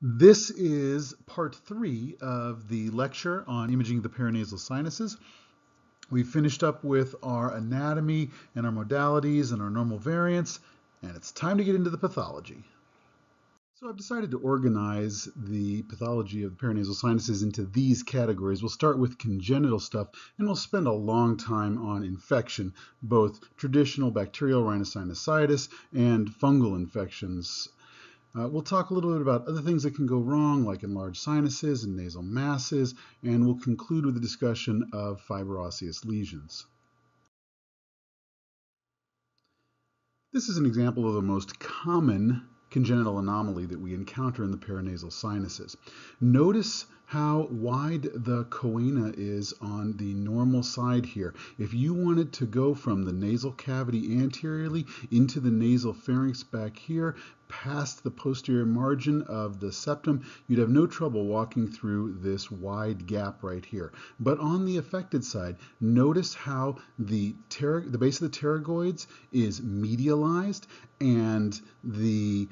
This is part 3 of the lecture on imaging the paranasal sinuses. We finished up with our anatomy and our modalities and our normal variants, and it's time to get into the pathology. So I've decided to organize the pathology of the paranasal sinuses into these categories. We'll start with congenital stuff, and we'll spend a long time on infection, both traditional bacterial rhinosinusitis and fungal infections. We'll talk a little bit about other things that can go wrong, like enlarged sinuses and nasal masses, and we'll conclude with a discussion of fibroosseous lesions. This is an example of the most common congenital anomaly that we encounter in the paranasal sinuses. Notice how wide the choana is on the normal side here. If you wanted to go from the nasal cavity anteriorly into the nasal pharynx back here, past the posterior margin of the septum, you'd have no trouble walking through this wide gap right here. But on the affected side, notice how the base of the pterygoids is medialized and the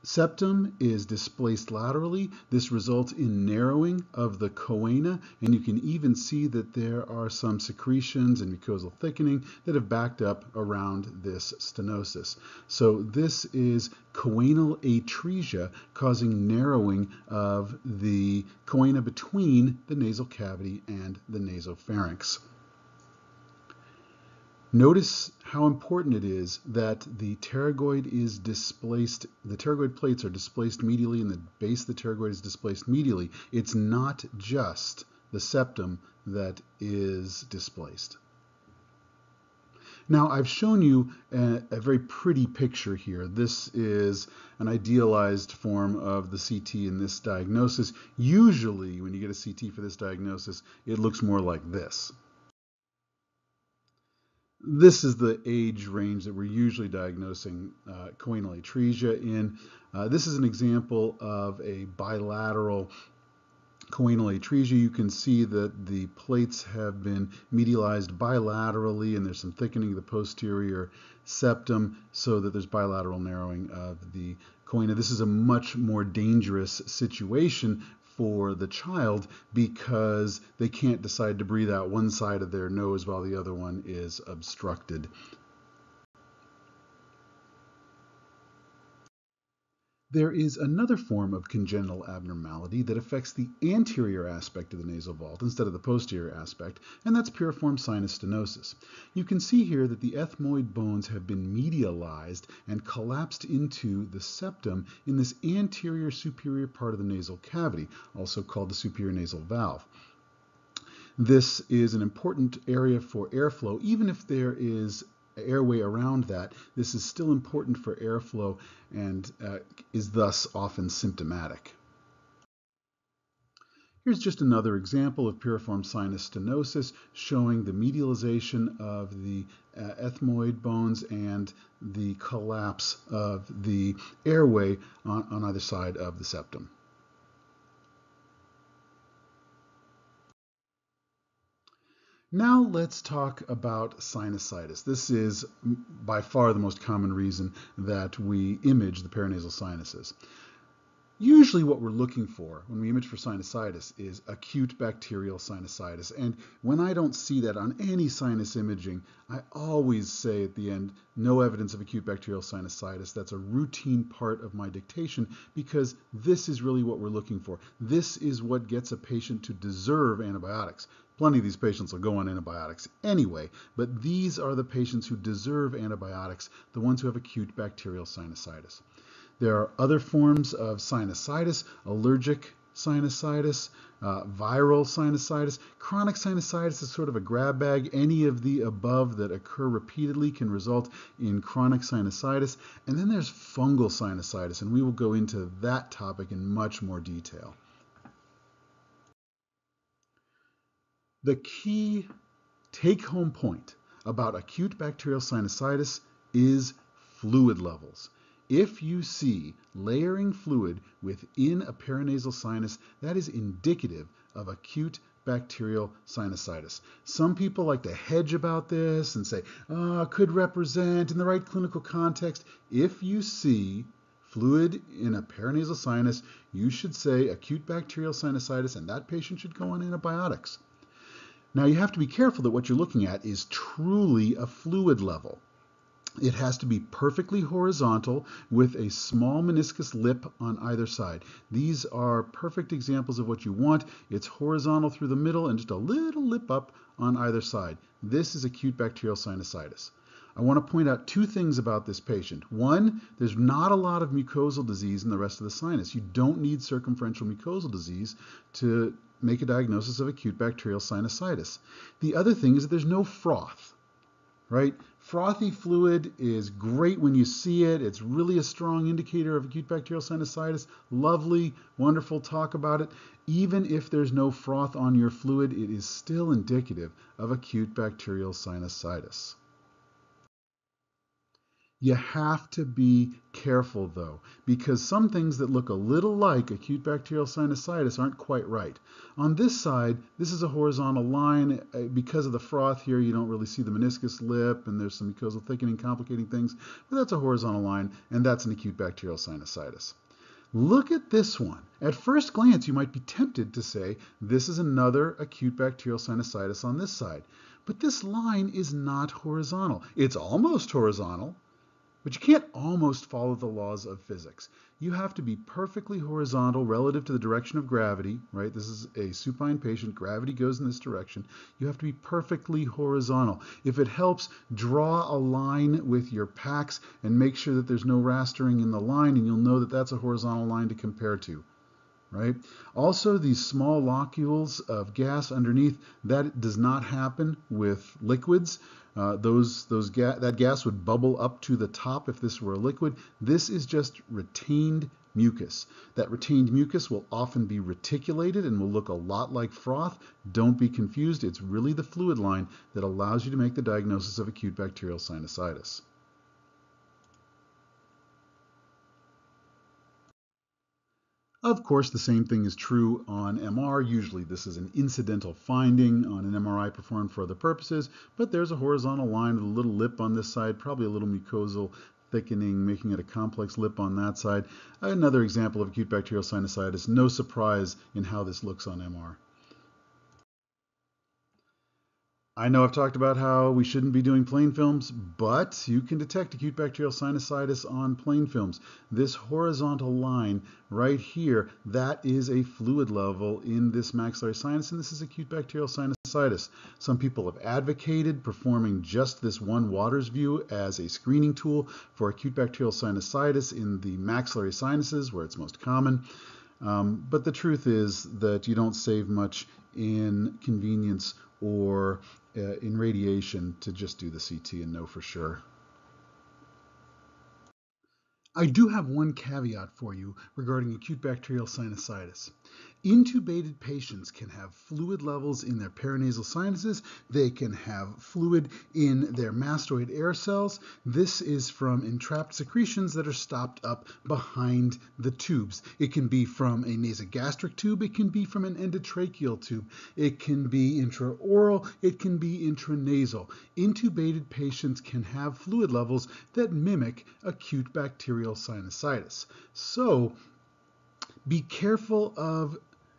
septum is displaced laterally. This results in narrowing of the choana, and you can even see that there are some secretions and mucosal thickening that have backed up around this stenosis. So this is choanal atresia causing narrowing of the choana between the nasal cavity and the nasopharynx. Notice how important it is that the pterygoid is displaced, the pterygoid plates are displaced medially and the base of the pterygoid is displaced medially. It's not just the septum that is displaced. Now, I've shown you a very pretty picture here. This is an idealized form of the CT in this diagnosis. Usually, when you get a CT for this diagnosis, it looks more like this. This is the age range that we're usually diagnosing choanal atresia in. This is an example of a bilateral choanal atresia. You can see that the plates have been medialized bilaterally, and there's some thickening of the posterior septum so that there's bilateral narrowing of the choana. This is a much more dangerous situation for the child because they can't decide to breathe out one side of their nose while the other one is obstructed. There is another form of congenital abnormality that affects the anterior aspect of the nasal vault instead of the posterior aspect, and that's piriform sinus stenosis. You can see here that the ethmoid bones have been medialized and collapsed into the septum in this anterior superior part of the nasal cavity, also called the superior nasal valve. This is an important area for airflow, even if there is airway around that. This is still important for airflow and is thus often symptomatic. Here's just another example of piriform sinus stenosis showing the medialization of the ethmoid bones and the collapse of the airway on either side of the septum. Now let's talk about sinusitis. This is by far the most common reason that we image the paranasal sinuses. Usually what we're looking for when we image for sinusitis is acute bacterial sinusitis. And when I don't see that on any sinus imaging, I always say at the end, no evidence of acute bacterial sinusitis. That's a routine part of my dictation because this is really what we're looking for. This is what gets a patient to deserve antibiotics. Plenty of these patients will go on antibiotics anyway, but these are the patients who deserve antibiotics, the ones who have acute bacterial sinusitis. There are other forms of sinusitis, allergic sinusitis, viral sinusitis. Chronic sinusitis is sort of a grab bag. Any of the above that occur repeatedly can result in chronic sinusitis. And then there's fungal sinusitis, and we will go into that topic in much more detail. The key take-home point about acute bacterial sinusitis is fluid levels. If you see layering fluid within a paranasal sinus, that is indicative of acute bacterial sinusitis. Some people like to hedge about this and say, could represent in the right clinical context. If you see fluid in a paranasal sinus, you should say acute bacterial sinusitis, and that patient should go on antibiotics. Now, you have to be careful that what you're looking at is truly a fluid level. It has to be perfectly horizontal with a small meniscus lip on either side. These are perfect examples of what you want. It's horizontal through the middle and just a little lip up on either side. This is acute bacterial sinusitis. I want to point out two things about this patient. One, there's not a lot of mucosal disease in the rest of the sinus. You don't need circumferential mucosal disease to make a diagnosis of acute bacterial sinusitis. The other thing is that there's no froth, right? Frothy fluid is great when you see it. It's really a strong indicator of acute bacterial sinusitis. Lovely, wonderful, talk about it. Even if there's no froth on your fluid, it is still indicative of acute bacterial sinusitis. You have to be careful though, because some things that look a little like acute bacterial sinusitis aren't quite right. On this side, this is a horizontal line. Because of the froth here, you don't really see the meniscus lip, and there's some mucosal thickening complicating things, but that's a horizontal line, and that's an acute bacterial sinusitis. Look at this one. At first glance, you might be tempted to say, this is another acute bacterial sinusitis on this side. But this line is not horizontal. It's almost horizontal, but you can't almost follow the laws of physics. You have to be perfectly horizontal relative to the direction of gravity, right? This is a supine patient. Gravity goes in this direction. You have to be perfectly horizontal. If it helps, draw a line with your pax and make sure that there's no rastering in the line, and you'll know that that's a horizontal line to compare to. Right? Also, these small locules of gas underneath, that does not happen with liquids. That gas would bubble up to the top if this were a liquid. This is just retained mucus. That retained mucus will often be reticulated and will look a lot like froth. Don't be confused. It's really the fluid line that allows you to make the diagnosis of acute bacterial sinusitis. Of course, the same thing is true on MR. Usually this is an incidental finding on an MRI performed for other purposes, but there's a horizontal line with a little lip on this side, probably a little mucosal thickening, making it a complex lip on that side. Another example of acute bacterial sinusitis. No surprise in how this looks on MR. I know I've talked about how we shouldn't be doing plain films, but you can detect acute bacterial sinusitis on plain films. This horizontal line right here, that is a fluid level in this maxillary sinus, and this is acute bacterial sinusitis. Some people have advocated performing just this one Waters view as a screening tool for acute bacterial sinusitis in the maxillary sinuses, where it's most common. But the truth is that you don't save much in convenience or in radiation to just do the CT and know for sure. I do have one caveat for you regarding acute bacterial sinusitis. Intubated patients can have fluid levels in their paranasal sinuses. They can have fluid in their mastoid air cells. This is from entrapped secretions that are stopped up behind the tubes. It can be from a nasogastric tube. It can be from an endotracheal tube. It can be intraoral. It can be intranasal. Intubated patients can have fluid levels that mimic acute bacterial sinusitis. So be careful of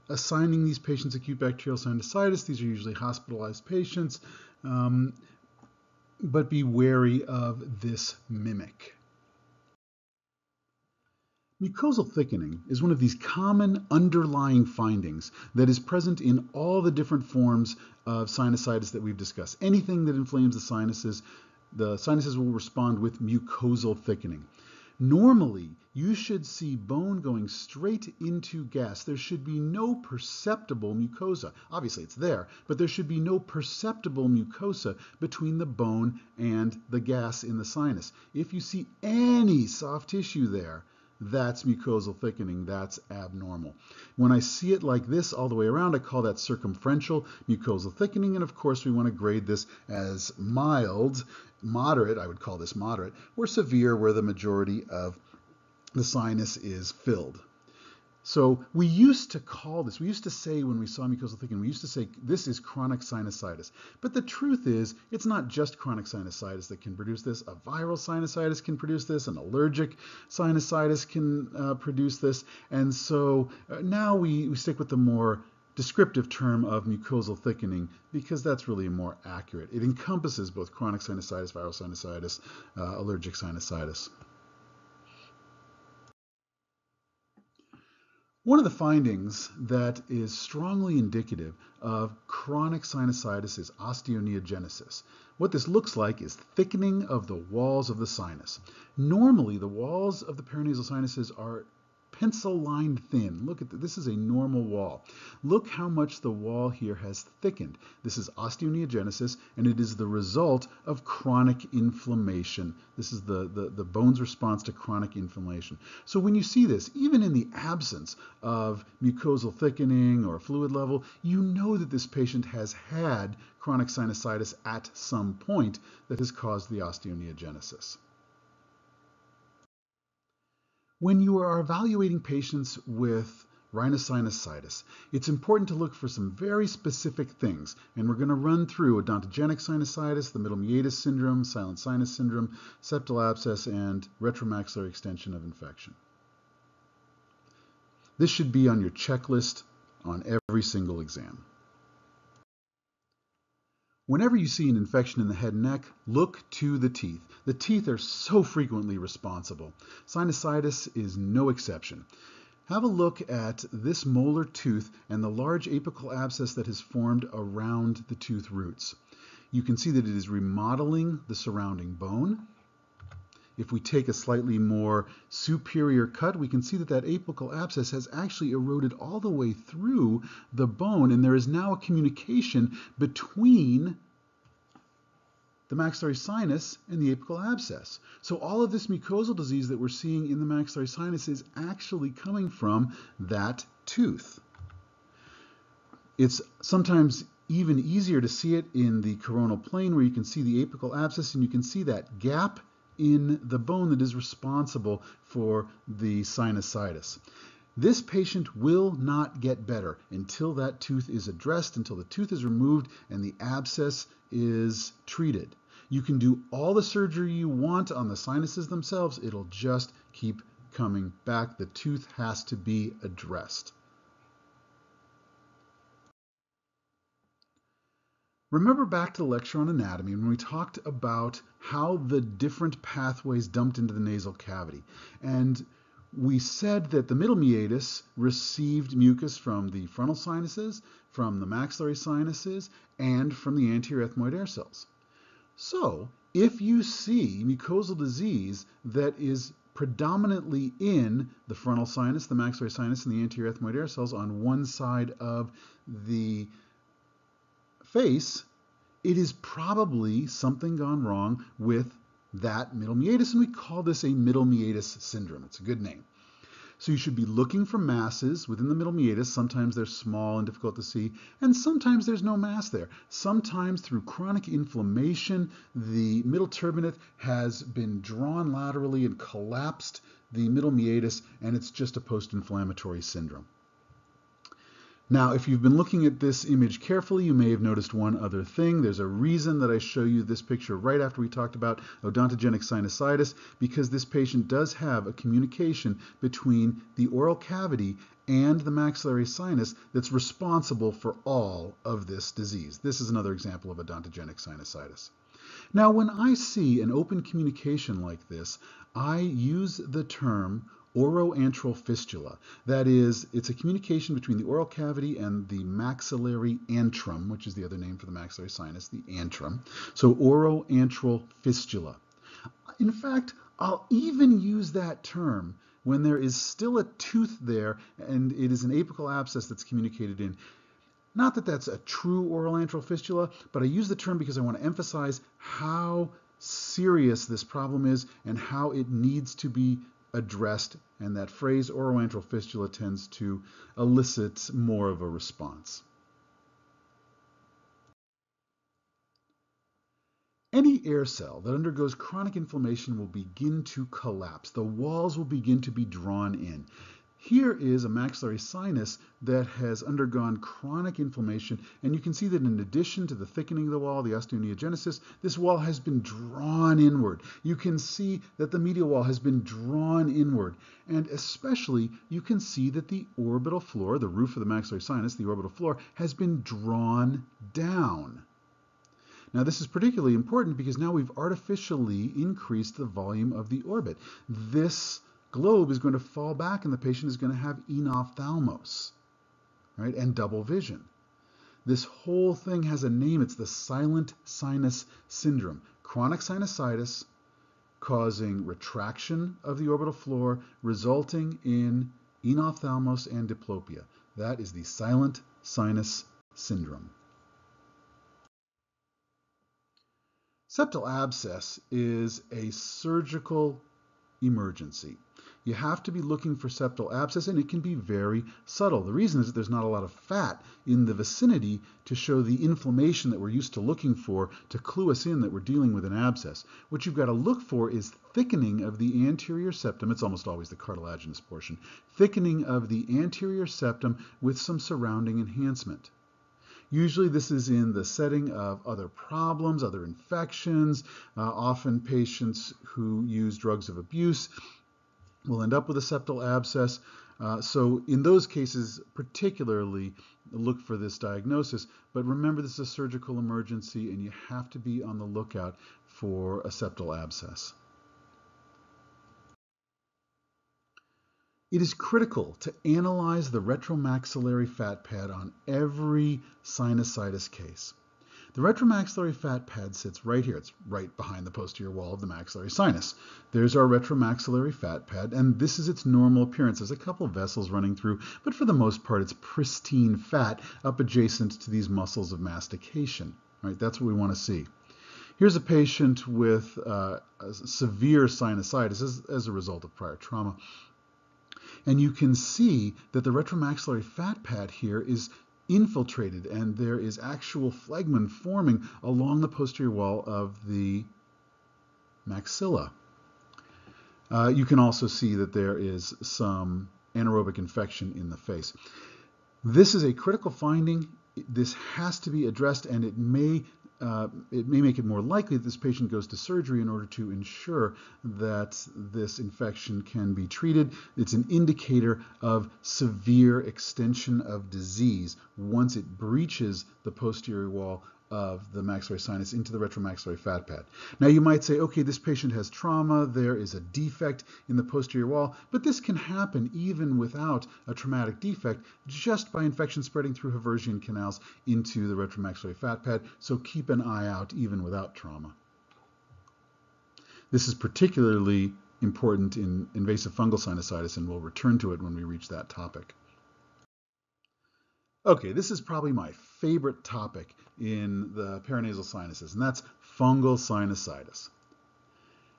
assigning these patients acute bacterial sinusitis. These are usually hospitalized patients, but be wary of this mimic. Mucosal thickening is one of these common underlying findings that is present in all the different forms of sinusitis that we've discussed. Anything that inflames the sinuses will respond with mucosal thickening. Normally, you should see bone going straight into gas. There should be no perceptible mucosa. Obviously, it's there, but there should be no perceptible mucosa between the bone and the gas in the sinus. If you see any soft tissue there, that's mucosal thickening. That's abnormal. When I see it like this all the way around, I call that circumferential mucosal thickening, and of course we want to grade this as mild, moderate, I would call this moderate, or severe where the majority of the sinus is filled. So we used to say when we saw mucosal thickening, we used to say this is chronic sinusitis. But the truth is, it's not just chronic sinusitis that can produce this. A viral sinusitis can produce this. An allergic sinusitis can produce this. And so now we stick with the more descriptive term of mucosal thickening because that's really more accurate. It encompasses both chronic sinusitis, viral sinusitis, allergic sinusitis. One of the findings that is strongly indicative of chronic sinusitis is osteoneogenesis. What this looks like is thickening of the walls of the sinus. Normally, the walls of the paranasal sinuses are pencil-line thin. Look at this is a normal wall. Look how much the wall here has thickened. This is osteoneogenesis, and it is the result of chronic inflammation. This is the bone's response to chronic inflammation. So when you see this, even in the absence of mucosal thickening or fluid level, you know that this patient has had chronic sinusitis at some point that has caused the osteoneogenesis. When you are evaluating patients with rhinosinusitis, it's important to look for some very specific things, and we're going to run through odontogenic sinusitis, the middle meatus syndrome, silent sinus syndrome, septal abscess, and retromaxillary extension of infection. This should be on your checklist on every single exam. Whenever you see an infection in the head and neck, look to the teeth. The teeth are so frequently responsible. Sinusitis is no exception. Have a look at this molar tooth and the large apical abscess that has formed around the tooth roots. You can see that it is remodeling the surrounding bone. If we take a slightly more superior cut, we can see that that apical abscess has actually eroded all the way through the bone, and there is now a communication between the maxillary sinus and the apical abscess. So all of this mucosal disease that we're seeing in the maxillary sinus is actually coming from that tooth. It's sometimes even easier to see it in the coronal plane where you can see the apical abscess and you can see that gap in the bone that is responsible for the sinusitis. This patient will not get better until that tooth is addressed, until the tooth is removed and the abscess is treated. You can do all the surgery you want on the sinuses themselves, it'll just keep coming back. The tooth has to be addressed. Remember back to the lecture on anatomy when we talked about how the different pathways dumped into the nasal cavity. And we said that the middle meatus received mucus from the frontal sinuses, from the maxillary sinuses, and from the anterior ethmoid air cells. So, if you see mucosal disease that is predominantly in the frontal sinus, the maxillary sinus, and the anterior ethmoid air cells on one side of the face, it is probably something gone wrong with that middle meatus, and we call this a middle meatus syndrome. It's a good name. So you should be looking for masses within the middle meatus. Sometimes they're small and difficult to see, and sometimes there's no mass there. Sometimes through chronic inflammation, the middle turbinate has been drawn laterally and collapsed the middle meatus, and it's just a post-inflammatory syndrome. Now, if you've been looking at this image carefully, you may have noticed one other thing. There's a reason that I show you this picture right after we talked about odontogenic sinusitis, because this patient does have a communication between the oral cavity and the maxillary sinus that's responsible for all of this disease. This is another example of odontogenic sinusitis. Now, when I see an open communication like this, I use the term Oroantrol Fistula. That is, it's a communication between the oral cavity and the maxillary antrum, which is the other name for the maxillary sinus, the antrum. So Oroantrol Fistula. In fact, I'll even use that term when there is still a tooth there and it is an apical abscess that's communicated in. Not that that's a true Oroantrol Fistula, but I use the term because I want to emphasize how serious this problem is and how it needs to be addressed, and that phrase Oroantrol Fistula tends to elicit more of a response. Any air cell that undergoes chronic inflammation will begin to collapse. The walls will begin to be drawn in. Here is a maxillary sinus that has undergone chronic inflammation, and you can see that in addition to the thickening of the wall, the osteoneogenesis, this wall has been drawn inward. You can see that the medial wall has been drawn inward, and especially you can see that the orbital floor, the roof of the maxillary sinus, the orbital floor, has been drawn down. Now this is particularly important because now we've artificially increased the volume of the orbit. This globe is going to fall back and the patient is going to have enophthalmos, right, and double vision. This whole thing has a name. It's the silent sinus syndrome. Chronic sinusitis causing retraction of the orbital floor, resulting in enophthalmos and diplopia. That is the silent sinus syndrome. Septal abscess is a surgical emergency. You have to be looking for septal abscess, and it can be very subtle. The reason is that there's not a lot of fat in the vicinity to show the inflammation that we're used to looking for to clue us in that we're dealing with an abscess. What you've got to look for is thickening of the anterior septum. It's almost always the cartilaginous portion. Thickening of the anterior septum with some surrounding enhancement. Usually this is in the setting of other problems, other infections. Often patients who use drugs of abuse will end up with a septal abscess. So in those cases, particularly look for this diagnosis. But remember, this is a surgical emergency and you have to be on the lookout for a septal abscess. It is critical to analyze the retromaxillary fat pad on every sinusitis case. The retromaxillary fat pad sits right here. It's right behind the posterior wall of the maxillary sinus. There's our retromaxillary fat pad, and this is its normal appearance. There's a couple of vessels running through, but for the most part, it's pristine fat up adjacent to these muscles of mastication. Right? That's what we want to see. Here's a patient with severe sinusitis as a result of prior trauma. And you can see that the retromaxillary fat pad here is infiltrated and there is actual phlegmon forming along the posterior wall of the maxilla. You can also see that there is some anaerobic infection in the face. This is a critical finding. This has to be addressed, and it may make it more likely that this patient goes to surgery in order to ensure that this infection can be treated. It's an indicator of severe extension of disease once it breaches the posterior wall of the maxillary sinus into the retromaxillary fat pad. Now you might say, okay, this patient has trauma, there is a defect in the posterior wall, but this can happen even without a traumatic defect, just by infection spreading through Haversian canals into the retromaxillary fat pad, so keep an eye out even without trauma. This is particularly important in invasive fungal sinusitis, and we'll return to it when we reach that topic. Okay, this is probably my favorite topic in the paranasal sinuses, and that's fungal sinusitis.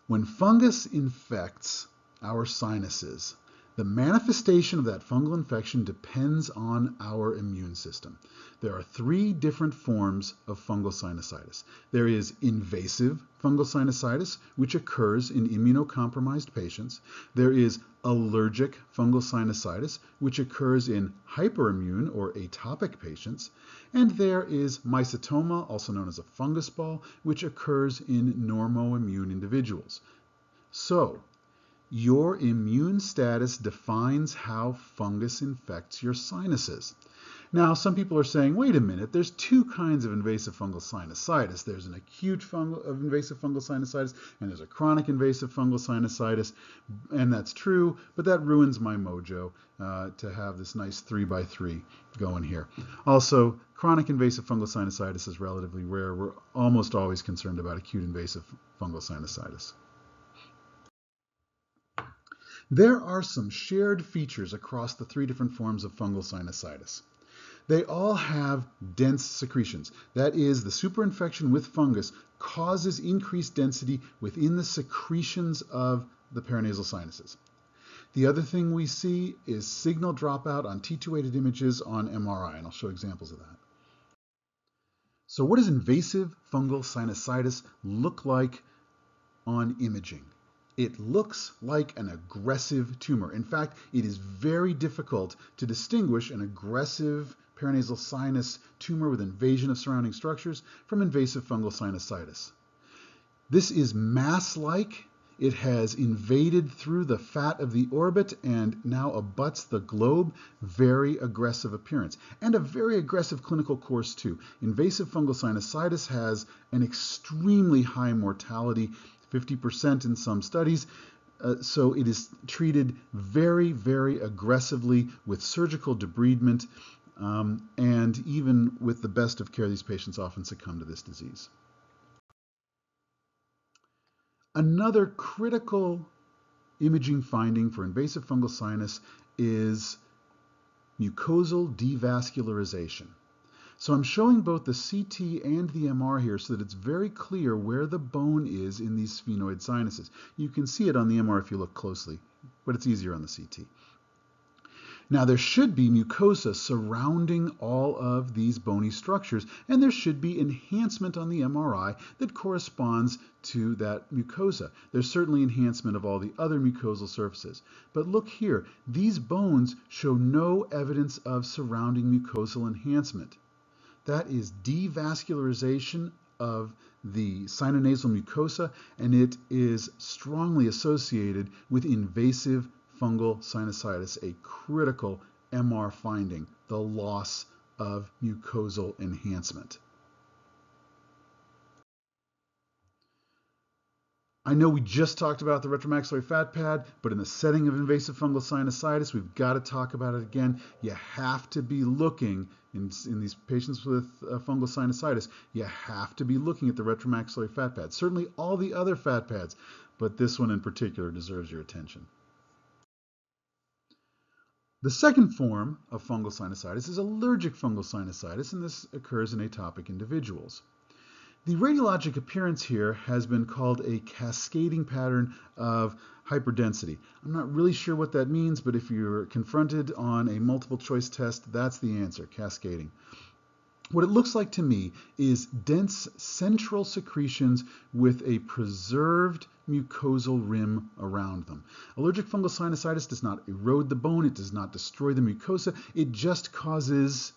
When fungus infects our sinuses, the manifestation of that fungal infection depends on our immune system. There are three different forms of fungal sinusitis. There is invasive fungal sinusitis, which occurs in immunocompromised patients. There is allergic fungal sinusitis, which occurs in hyperimmune or atopic patients. And there is Mycetoma, also known as a fungus ball, which occurs in normoimmune individuals. So, your immune status defines how fungus infects your sinuses. Now, some people are saying, wait a minute, there's two kinds of invasive fungal sinusitis. There's an acute invasive fungal sinusitis, and there's a chronic invasive fungal sinusitis. And that's true, but that ruins my mojo to have this nice 3x3 going here. Also, chronic invasive fungal sinusitis is relatively rare. We're almost always concerned about acute invasive fungal sinusitis. There are some shared features across the three different forms of fungal sinusitis. They all have dense secretions. That is, the superinfection with fungus causes increased density within the secretions of the paranasal sinuses. The other thing we see is signal dropout on T2-weighted images on MRI, and I'll show examples of that. So what does invasive fungal sinusitis look like on imaging? It looks like an aggressive tumor. In fact, it is very difficult to distinguish an aggressive paranasal sinus tumor with invasion of surrounding structures from invasive fungal sinusitis. This is mass-like. It has invaded through the fat of the orbit and now abuts the globe. Very aggressive appearance and a very aggressive clinical course too. Invasive fungal sinusitis has an extremely high mortality, 50% in some studies. So it is treated very, very aggressively with surgical debridement, and even with the best of care, these patients often succumb to this disease. Another critical imaging finding for invasive fungal sinus is mucosal devascularization. So I'm showing both the CT and the MR here so that it's very clear where the bone is in these sphenoid sinuses. You can see it on the MR if you look closely, but it's easier on the CT. Now there should be mucosa surrounding all of these bony structures, and there should be enhancement on the MRI that corresponds to that mucosa. There's certainly enhancement of all the other mucosal surfaces. But look here, these bones show no evidence of surrounding mucosal enhancement. That is devascularization of the sinonasal mucosa, and it is strongly associated with invasive fungal sinusitis, a critical MR finding, the loss of mucosal enhancement. I know we just talked about the retromaxillary fat pad, but in the setting of invasive fungal sinusitis, we've got to talk about it again. You have to be looking, in these patients with fungal sinusitis, you have to be looking at the retromaxillary fat pad. Certainly all the other fat pads, but this one in particular deserves your attention. The second form of fungal sinusitis is allergic fungal sinusitis, and this occurs in atopic individuals. The radiologic appearance here has been called a cascading pattern of hyperdensity. I'm not really sure what that means, but if you're confronted on a multiple choice test, that's the answer, cascading. What it looks like to me is dense central secretions with a preserved mucosal rim around them. Allergic fungal sinusitis does not erode the bone, it does not destroy the mucosa, it just causes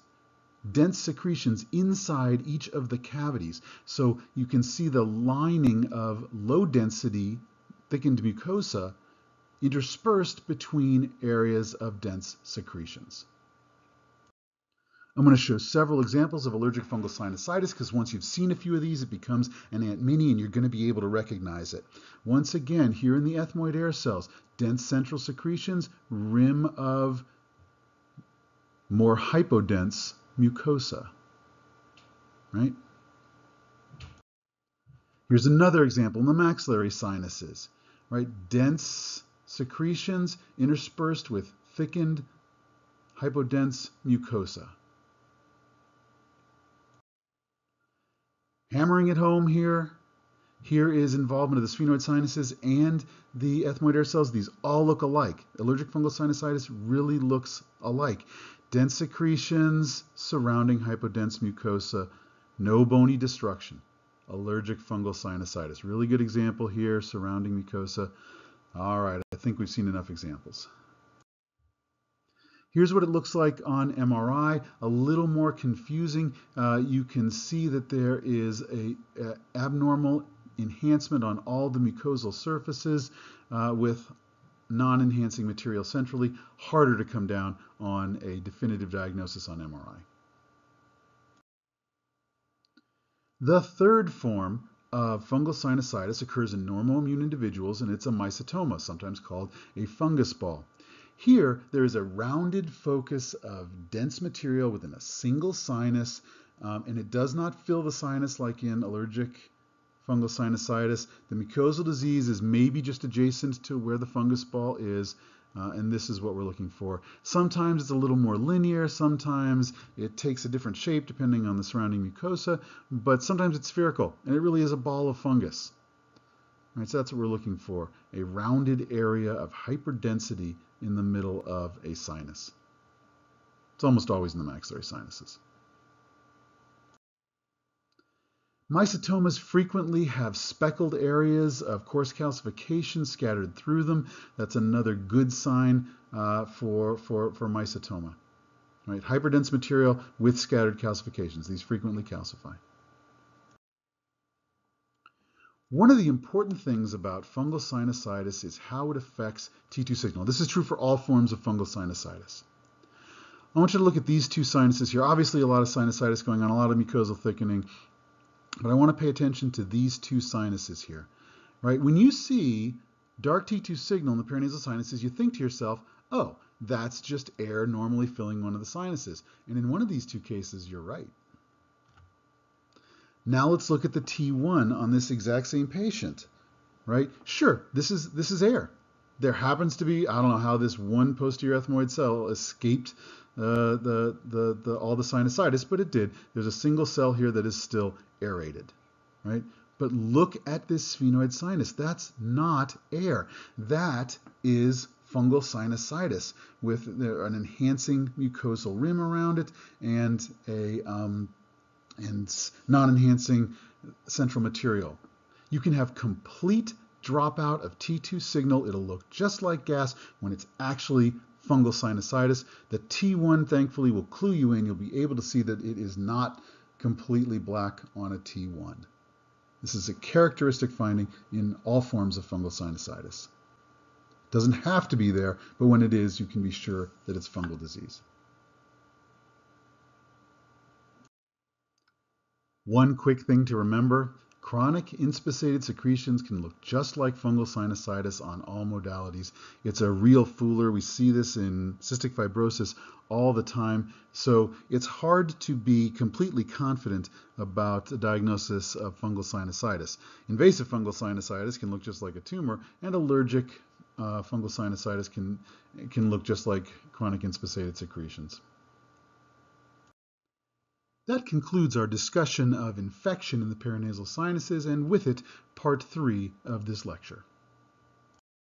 dense secretions inside each of the cavities. So you can see the lining of low density thickened mucosa interspersed between areas of dense secretions. I'm going to show several examples of allergic fungal sinusitis because once you've seen a few of these, it becomes an Aunt Minnie and you're going to be able to recognize it. Once again, here in the ethmoid air cells, dense central secretions, rim of more hypodense mucosa, right? Here's another example in the maxillary sinuses, right? Dense secretions interspersed with thickened hypodense mucosa. Hammering it home here, here is involvement of the sphenoid sinuses and the ethmoid air cells. These all look alike. Allergic fungal sinusitis really looks alike. Dense secretions surrounding hypodense mucosa, no bony destruction. Allergic fungal sinusitis. Really good example here surrounding mucosa. All right, I think we've seen enough examples. Here's what it looks like on MRI, a little more confusing. You can see that there is a abnormal enhancement on all the mucosal surfaces with non-enhancing material centrally, harder to come down on a definitive diagnosis on MRI. The third form of fungal sinusitis occurs in normal immune individuals, and it's a mycetoma, sometimes called a fungus ball. Here, there is a rounded focus of dense material within a single sinus, and it does not fill the sinus like in allergic fungal sinusitis. The mucosal disease is maybe just adjacent to where the fungus ball is, and this is what we're looking for. Sometimes it's a little more linear, sometimes it takes a different shape depending on the surrounding mucosa, but sometimes it's spherical, and it really is a ball of fungus. Right, so that's what we're looking for, a rounded area of hyperdensity in the middle of a sinus. It's almost always in the maxillary sinuses. Mycetomas frequently have speckled areas of coarse calcification scattered through them. That's another good sign for mycetoma. Right? Hyperdense material with scattered calcifications. These frequently calcify. One of the important things about fungal sinusitis is how it affects T2 signal. This is true for all forms of fungal sinusitis. I want you to look at these two sinuses here. Obviously, a lot of sinusitis going on, a lot of mucosal thickening, but I want to pay attention to these two sinuses here. Right? When you see dark T2 signal in the paranasal sinuses, you think to yourself, oh, that's just air normally filling one of the sinuses. And in one of these two cases, you're right. Now let's look at the T1 on this exact same patient, right? Sure, this is air. There happens to be, I don't know how this one posterior ethmoid cell escaped all the sinusitis, but it did. There's a single cell here that is still aerated, right? But look at this sphenoid sinus. That's not air. That is fungal sinusitis with an enhancing mucosal rim around it and a non-enhancing central material. You can have complete dropout of T2 signal. It'll look just like gas when it's actually fungal sinusitis. The T1, thankfully, will clue you in. You'll be able to see that it is not completely black on a T1. This is a characteristic finding in all forms of fungal sinusitis. It doesn't have to be there, but when it is, you can be sure that it's fungal disease. One quick thing to remember, chronic inspissated secretions can look just like fungal sinusitis on all modalities. It's a real fooler. We see this in cystic fibrosis all the time. So it's hard to be completely confident about the diagnosis of fungal sinusitis. Invasive fungal sinusitis can look just like a tumor, and allergic fungal sinusitis can look just like chronic inspissated secretions. That concludes our discussion of infection in the paranasal sinuses, and with it, part 3 of this lecture.